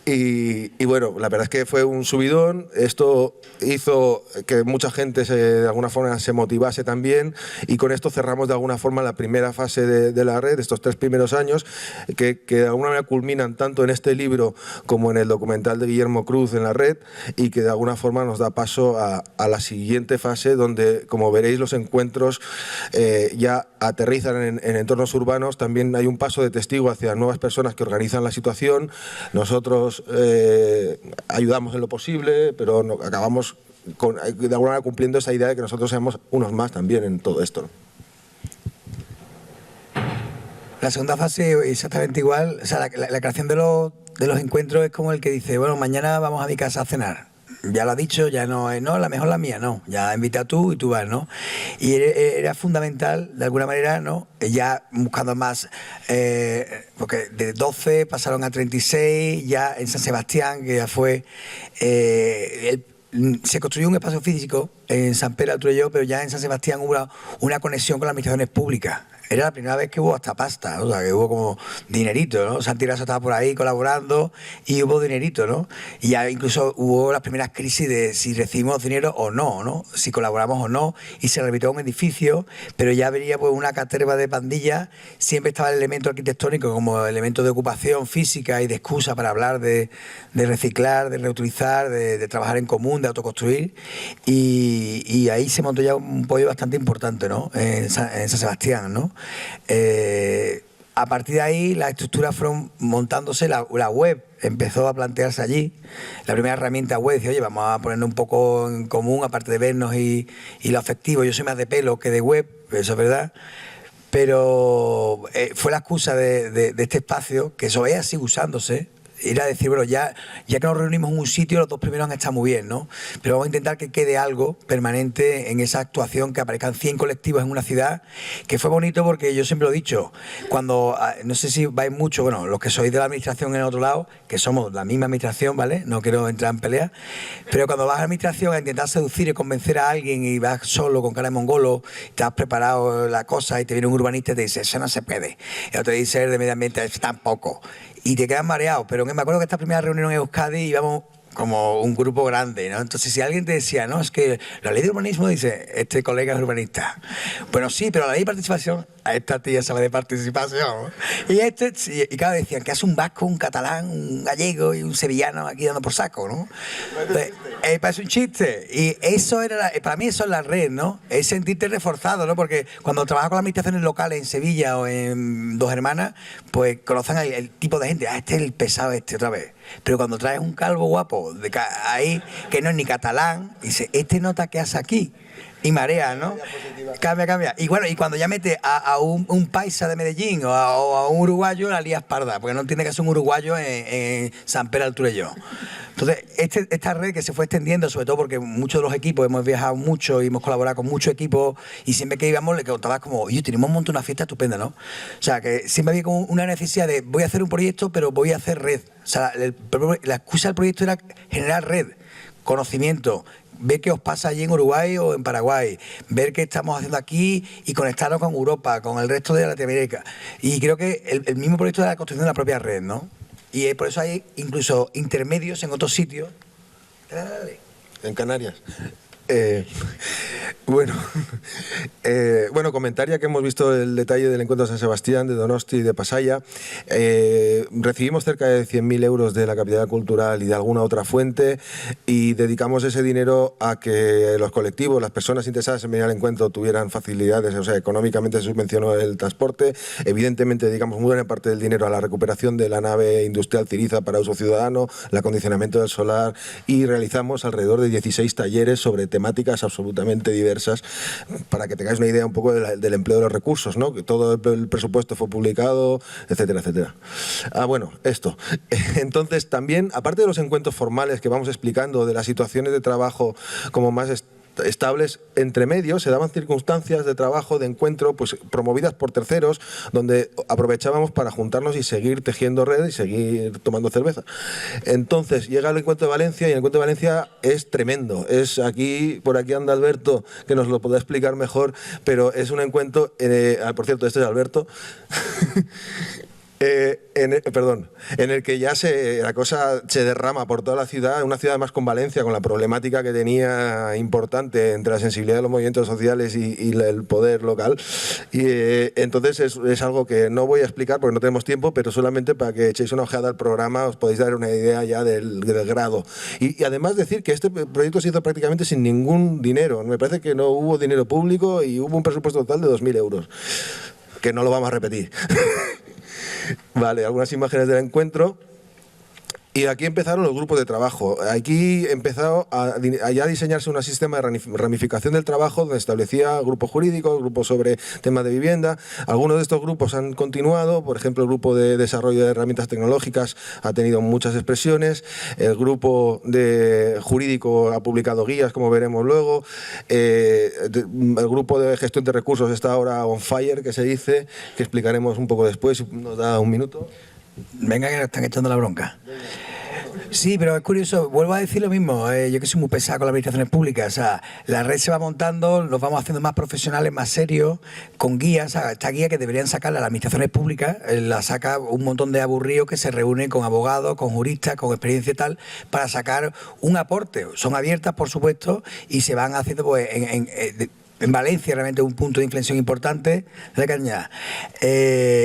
y bueno, la verdad es que fue un subidón. Esto hizo que mucha gente de alguna forma se motivase también y con esto cerramos de alguna forma la primera fase de la red, estos 3 primeros años que de alguna manera culminan tanto en este libro como en el documental de Guillermo Cruz en la red y que de alguna forma nos da paso a la siguiente fase donde, como veréis, los encuentros ya aterrizan en entornos urbanos. También hay un paso de testigo hacia nuevas personas que organizan la situación. Nosotros ayudamos en lo posible, pero acabamos de alguna manera cumpliendo esa idea de que nosotros seamos unos más también en todo esto, ¿no? La segunda fase exactamente igual, o sea, la creación de los encuentros es como el que dice, bueno, mañana vamos a mi casa a cenar. Ya lo ha dicho, ya no es, no, la mejor la mía, no. Ya invita tú y tú vas, ¿no? Y era fundamental, de alguna manera, ¿no? Ya buscando más, porque de 12 pasaron a 36, ya en San Sebastián, que ya fue... se construyó un espacio físico en Sant Pere de Torelló, pero ya en San Sebastián hubo una conexión con las administraciones públicas. Era la primera vez que hubo hasta pasta, ¿no? O sea, que hubo como dinerito, ¿no? Santi Grasso estaba por ahí colaborando y hubo dinerito, ¿no? Y ya incluso hubo las primeras crisis de si recibimos dinero o no, ¿no? Si colaboramos o no, y se rehabilitó un edificio, pero ya venía pues una caterva de pandillas, siempre estaba el elemento arquitectónico como elemento de ocupación física y de excusa para hablar de reciclar, de reutilizar, de trabajar en común, de autoconstruir, y ahí se montó ya un pollo bastante importante, ¿no? En San Sebastián, ¿no? A partir de ahí, las estructuras fueron montándose, la web empezó a plantearse allí. La primera herramienta web dice, oye, vamos a ponernos un poco en común, aparte de vernos y lo afectivo. Yo soy más de pelo que de web, eso es verdad. Pero fue la excusa de este espacio, que eso sigue usándose. Ir a decir, bueno, ya que nos reunimos en un sitio, los dos primeros han estado muy bien, ¿no? Pero vamos a intentar que quede algo permanente en esa actuación, que aparezcan 100 colectivos en una ciudad, que fue bonito porque yo siempre lo he dicho, cuando, no sé si vais mucho, bueno, los que sois de la administración en el otro lado, que somos la misma administración, ¿vale? No quiero entrar en pelea, pero cuando vas a la administración a intentar seducir y convencer a alguien y vas solo con cara de mongolo, te has preparado la cosa y te viene un urbanista y te dice, eso no se puede. El otro dice, el de medio ambiente, tampoco. Y te quedas mareado, pero me acuerdo que esta primera reunión en Euskadi íbamos como un grupo grande, ¿no? Entonces, si alguien te decía, no, es que la ley de urbanismo dice, este colega es urbanista. Bueno, sí, pero la ley de participación, a esta tía sabe de participación. Y claro, decían que hace un vasco, un catalán, un gallego y un sevillano aquí dando por saco, ¿no? Entonces, parece un chiste. Y eso era, para mí eso es la red, ¿no? Es sentirte reforzado, ¿no? Porque cuando trabajas con las administraciones locales en Sevilla o en Dos Hermanas, pues conocen el tipo de gente, este es el pesado otra vez. Pero cuando traes un calvo guapo ahí, que no es ni catalán, dice, este nota que hace aquí. Y marea, ¿no? Cambia. Y bueno, y cuando ya metes a un paisa de Medellín o a un uruguayo, la lías parda, porque no entiende que es un uruguayo en San Pedro del Turelló. Entonces, esta red que se fue extendiendo, sobre todo porque muchos de los equipos hemos viajado mucho y hemos colaborado con muchos equipos, y siempre que íbamos le contabas como, oye, tenemos un montón, una fiesta estupenda, ¿no? O sea, que siempre había como una necesidad de, voy a hacer un proyecto, pero voy a hacer red. O sea, la excusa del proyecto era generar red, conocimiento, ver qué os pasa allí en Uruguay o en Paraguay, ver qué estamos haciendo aquí y conectarnos con Europa, con el resto de Latinoamérica. Y creo que el mismo proyecto de la construcción de la propia red, ¿no? Y por eso hay incluso intermedios en otros sitios. Dale. En Canarias. Bueno, comentar ya que hemos visto el detalle del encuentro de San Sebastián, de Donosti y de Pasaya. Recibimos cerca de 100.000 euros de la capitalidad cultural y de alguna otra fuente, y dedicamos ese dinero a que los colectivos, las personas interesadas en venir al encuentro tuvieran facilidades, o sea, económicamente se subvencionó el transporte. Evidentemente dedicamos muy buena parte del dinero a la recuperación de la nave industrial Ciriza para uso ciudadano, el acondicionamiento del solar, y realizamos alrededor de 16 talleres sobre temáticas absolutamente diversas, para que tengáis una idea un poco del empleo de los recursos, ¿no? Que todo el presupuesto fue publicado, etcétera, etcétera. Bueno, esto. Entonces, también, aparte de los encuentros formales que vamos explicando, de las situaciones de trabajo como más estables, entre medios se daban circunstancias de trabajo, de encuentro, pues promovidas por terceros, donde aprovechábamos para juntarnos y seguir tejiendo redes y seguir tomando cerveza. Entonces llega el encuentro de Valencia, y el encuentro de Valencia es tremendo. Es aquí, por aquí anda Alberto, que nos lo podrá explicar mejor, pero es un encuentro, por cierto, este es Alberto, en el que ya la cosa se derrama por toda la ciudad, una ciudad además con Valencia, con la problemática que tenía importante entre la sensibilidad de los movimientos sociales y el poder local. Y entonces es algo que no voy a explicar porque no tenemos tiempo, pero solamente para que echéis una ojeada al programa os podéis dar una idea ya del grado. Y además decir que este proyecto se hizo prácticamente sin ningún dinero. Me parece que no hubo dinero público y hubo un presupuesto total de 2.000 euros, que no lo vamos a repetir. Vale, algunas imágenes del encuentro. Y aquí empezaron los grupos de trabajo. Aquí empezó a diseñarse un sistema de ramificación del trabajo, donde establecía grupos jurídicos, grupos sobre temas de vivienda. Algunos de estos grupos han continuado. Por ejemplo, el grupo de desarrollo de herramientas tecnológicas ha tenido muchas expresiones. El grupo de jurídico ha publicado guías, como veremos luego. El grupo de gestión de recursos está ahora on fire, que se dice, que explicaremos un poco después, si nos da un minuto. Venga, que nos están echando la bronca. Sí, pero es curioso, vuelvo a decir lo mismo, yo que soy muy pesado con las administraciones públicas, o sea, la red se va montando, nos vamos haciendo más profesionales, más serios, con guías, o sea, esta guía que deberían sacarla las administraciones públicas, la saca un montón de aburridos que se reúnen con abogados, con juristas, con experiencia y tal, para sacar un aporte. Son abiertas, por supuesto, y se van haciendo pues en Valencia realmente un punto de inflexión importante de la cañada.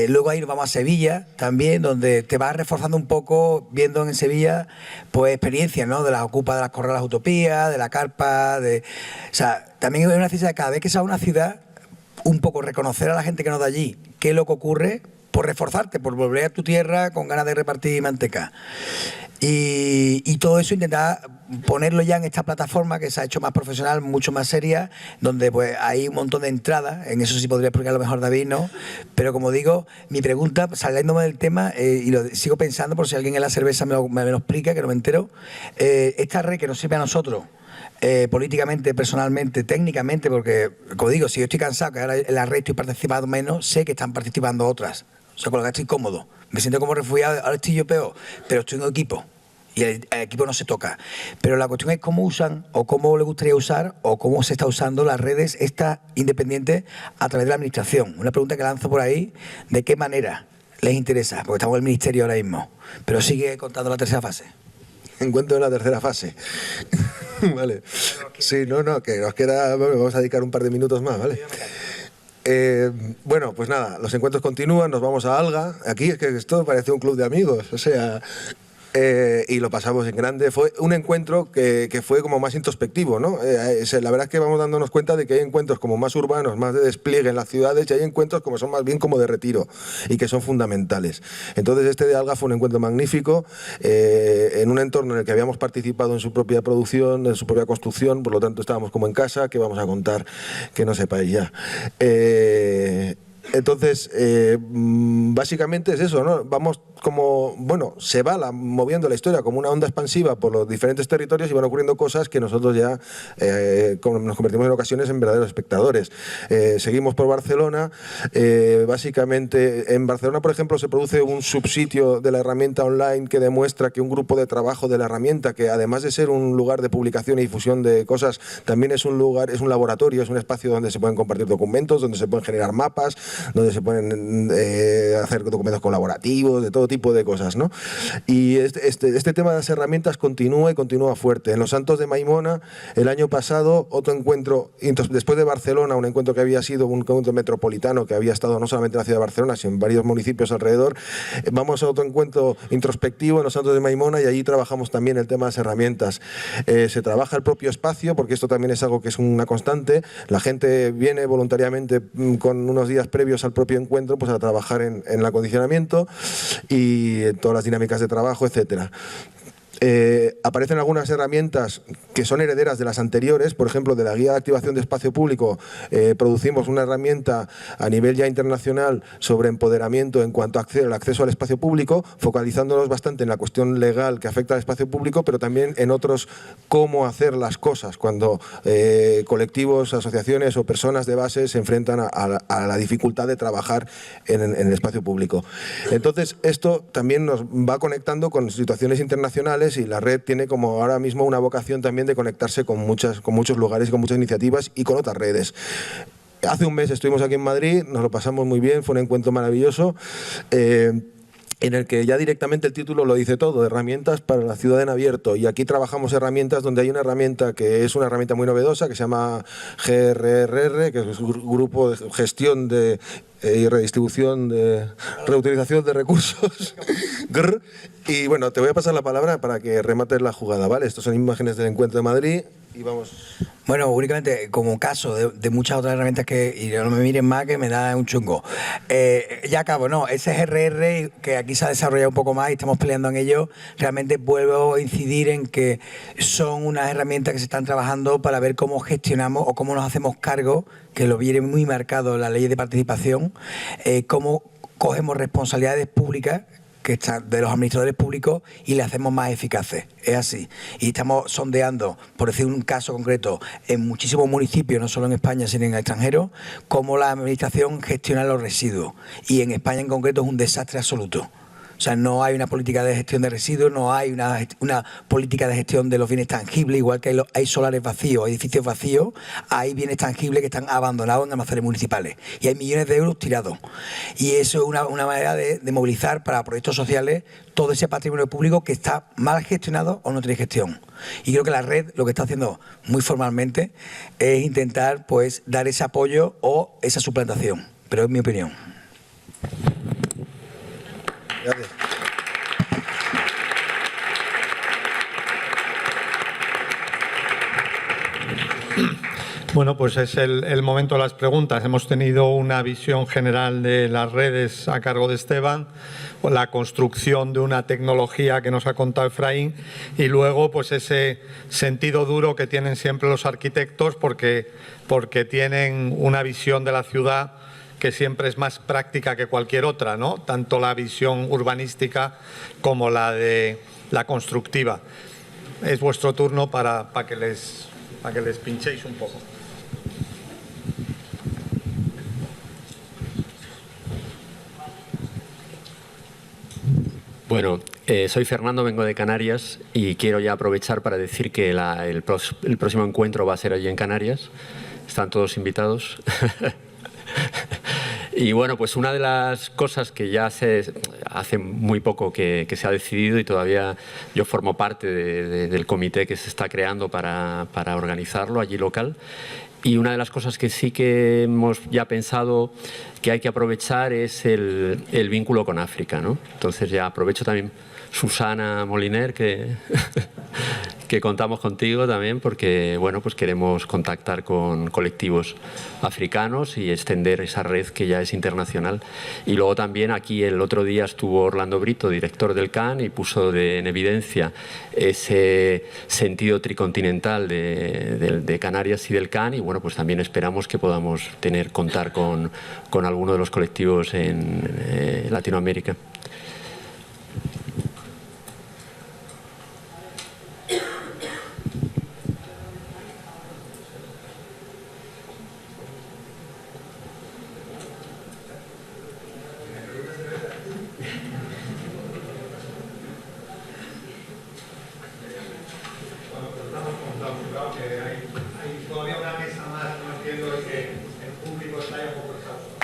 Luego ahí nos vamos a Sevilla también, donde te vas reforzando un poco, viendo en Sevilla pues experiencias, ¿no? De las ocupas de las Corrales Utopía, de la Carpa, o sea, también hay una necesidad de cada vez que se va a una ciudad, un poco reconocer a la gente que nos da allí qué es lo que ocurre, por reforzarte, por volver a tu tierra con ganas de repartir manteca. Y todo eso intentar ponerlo ya en esta plataforma que se ha hecho más profesional, mucho más seria, donde pues hay un montón de entradas. En eso sí podría explicar a lo mejor David, ¿no? Pero como digo, mi pregunta, saliéndome del tema, y lo sigo pensando por si alguien en la cerveza me lo explica, que no me entero, esta red que nos sirve a nosotros, políticamente, personalmente, técnicamente, porque, como digo, si yo estoy cansado, que ahora en la red estoy participando menos, sé que están participando otras. O sea, con lo que estoy cómodo. Me siento como refugiado, ahora estoy yo peor, pero estoy en un equipo. Y el equipo no se toca. Pero la cuestión es cómo usan, o cómo le gustaría usar, o cómo se está usando las redes estas independientes a través de la administración. Una pregunta que lanzo por ahí, ¿de qué manera les interesa? Porque estamos en el ministerio ahora mismo. Pero sigue contando la tercera fase. Encuentro en la tercera fase. Vale. Sí, no, que nos queda, vamos a dedicar un par de minutos más, ¿vale? Bueno, pues nada, los encuentros continúan, nos vamos a Alga. Aquí es que esto parece un club de amigos, o sea, y lo pasamos en grande. Fue un encuentro que fue como más introspectivo, ¿no? La verdad es que vamos dándonos cuenta de que hay encuentros como más urbanos, más de despliegue en las ciudades, y hay encuentros como son más bien como de retiro y que son fundamentales. Entonces este de Alga fue un encuentro magnífico, en un entorno en el que habíamos participado en su propia producción, en su propia construcción, por lo tanto estábamos como en casa. ¿Qué vamos a contar que no sepáis ya? Entonces, básicamente es eso, ¿no? Vamos como, bueno, se va moviendo la historia como una onda expansiva por los diferentes territorios y van ocurriendo cosas que nosotros ya nos convertimos en ocasiones en verdaderos espectadores. Seguimos por Barcelona. Básicamente, en Barcelona, por ejemplo, se produce un subsitio de la herramienta online que demuestra que un grupo de trabajo de la herramienta, que además de ser un lugar de publicación y difusión de cosas, también es un lugar, es un laboratorio, es un espacio donde se pueden compartir documentos, donde se pueden generar mapas, donde se pueden hacer documentos colaborativos, de todo tipo de cosas, ¿no? Y este tema de las herramientas continúa y continúa fuerte. En los Santos de Maimona, el año pasado, otro encuentro, después de Barcelona, un encuentro que había sido un encuentro metropolitano, que había estado no solamente en la ciudad de Barcelona, sino en varios municipios alrededor. Vamos a otro encuentro introspectivo en los Santos de Maimona y allí trabajamos también el tema de las herramientas. Se trabaja el propio espacio, porque esto también es algo que es una constante. La gente viene voluntariamente con unos días previos al propio encuentro, pues a trabajar en el acondicionamiento y en todas las dinámicas de trabajo, etcétera. Aparecen algunas herramientas que son herederas de las anteriores. Por ejemplo, de la guía de activación de espacio público producimos una herramienta a nivel ya internacional sobre empoderamiento en cuanto al acceso al espacio público, focalizándonos bastante en la cuestión legal que afecta al espacio público, pero también en otros cómo hacer las cosas cuando colectivos, asociaciones o personas de base se enfrentan a la dificultad de trabajar en el espacio público. Entonces, esto también nos va conectando con situaciones internacionales y la red tiene como ahora mismo una vocación también de conectarse con muchos lugares, con muchas iniciativas y con otras redes. Hace un mes estuvimos aquí en Madrid, nos lo pasamos muy bien, fue un encuentro maravilloso. En el que ya directamente el título lo dice todo, herramientas para la ciudad en abierto. Y aquí trabajamos herramientas donde hay una herramienta que es una herramienta muy novedosa, que se llama GRRR, que es un grupo de gestión y redistribución de reutilización de recursos. Y bueno, te voy a pasar la palabra para que remates la jugada, ¿vale? Estas son imágenes del encuentro de Madrid y vamos. Bueno, únicamente como caso de muchas otras herramientas y no me miren más que me da un chungo. Ya acabo, no, ese GRR que aquí se ha desarrollado un poco más y estamos peleando en ello, realmente vuelvo a incidir en que son unas herramientas que se están trabajando para ver cómo gestionamos o cómo nos hacemos cargo, que lo viene muy marcado en la ley de participación, cómo cogemos responsabilidades públicas que están de los administradores públicos y le hacemos más eficaces. Es así. Y estamos sondeando, por decir un caso concreto, en muchísimos municipios, no solo en España, sino en el extranjero, cómo la administración gestiona los residuos. Y en España en concreto es un desastre absoluto. O sea, no hay una política de gestión de residuos, no hay una política de gestión de los bienes tangibles, igual que hay solares vacíos, edificios vacíos, hay bienes tangibles que están abandonados en almacenes municipales y hay millones de euros tirados. Y eso es una manera de movilizar para proyectos sociales todo ese patrimonio público que está mal gestionado o no tiene gestión. Y creo que la red lo que está haciendo muy formalmente es intentar pues dar ese apoyo o esa suplantación, pero es mi opinión. Gracias. Bueno, pues es el momento de las preguntas. Hemos tenido una visión general de las redes a cargo de Esteban, la construcción de una tecnología que nos ha contado Efraín y luego pues ese sentido duro que tienen siempre los arquitectos porque tienen una visión de la ciudad que siempre es más práctica que cualquier otra, ¿no? Tanto la visión urbanística como la de la constructiva. Es vuestro turno para que les pinchéis un poco. Bueno, soy Fernando, vengo de Canarias y quiero ya aprovechar para decir que el próximo encuentro va a ser allí en Canarias. Están todos invitados. Y bueno, pues una de las cosas que ya hace muy poco que se ha decidido y todavía yo formo parte del comité que se está creando para organizarlo allí local. Y una de las cosas que sí que hemos ya pensado que hay que aprovechar es el vínculo con África, ¿no? Entonces ya aprovecho también, Susana Moliner, que contamos contigo también porque bueno, pues queremos contactar con colectivos africanos y extender esa red que ya es internacional. Y luego también aquí el otro día estuvo Orlando Brito, director del CAN, y puso en evidencia ese sentido tricontinental de Canarias y del CAN, y bueno, pues también esperamos que podamos contar con alguno de los colectivos en Latinoamérica. Hay todavía una mesa más, no entiendo que el público está ya un poco exhausto.